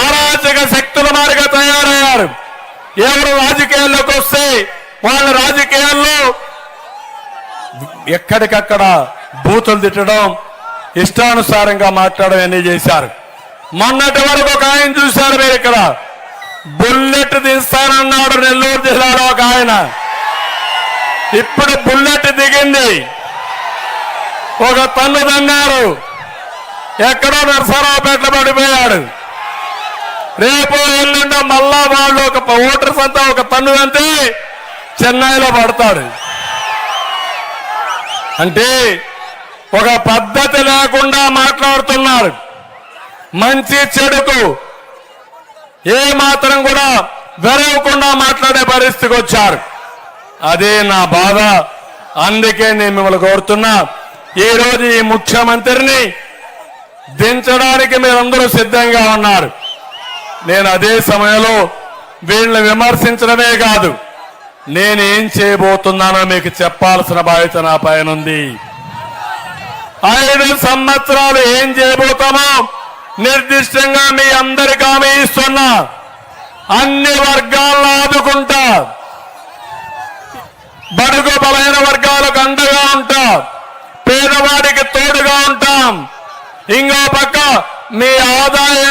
అరాచక శక్తుల మారిగా తయారయ్యారు. ఎవరు రాజకీయాల్లోకి వస్తే వాళ్ళ రాజకీయాల్లో ఎక్కడికక్కడ బూతులు తిట్టడం, ఇష్టానుసారంగా మాట్లాడడం అన్నీ చేశారు. మొన్నటి వరకు ఒక ఆయన చూశారు మీరు, ఇక్కడ బుల్లెట్ తీస్తానన్నాడు నెల్లూరు జిల్లాలో ఒక ఆయన. ఇప్పుడు బుల్లెట్ దిగింది, ఒక తన్ను తన్నారు, ఎక్కడో నరసరావుపేటలో పడిపోయాడు. రేపు ఎల్లుండో మళ్ళా వాళ్ళు ఒక ఓటర్స్ అంతా ఒక తన్ను అంతే చెన్నైలో పడతాడు. అంటే ఒక పద్ధతి లేకుండా మాట్లాడుతున్నారు. మంచి చెడుకు ఏ మాత్రం కూడా వెరవకుండా మాట్లాడే పరిస్థితికి వచ్చారు. అదే నా బాధ. అందుకే నేను మిమ్మల్ని కోరుతున్నా, ఈరోజు ఈ ముఖ్యమంత్రిని దించడానికి మీరందరూ సిద్ధంగా ఉన్నారు. నేను అదే సమయంలో వీళ్ళని విమర్శించడమే కాదు, నేనేం చేయబోతున్నానో మీకు చెప్పాల్సిన బాధ్యత నా పైన ఉంది. 5 సంవత్సరాలు ఏం చేయబోతామో నిర్దిష్టంగా మీ అందరికీ హామీ ఇస్తున్నా. అన్ని వర్గాలను ఆదుకుంటా, బడుగు బలైన వర్గాలకు అండగా ఉంటా, పేదవాడికి తోడుగా ఉంటాం. ఇంకో పక్క మీ ఆదాయాన్ని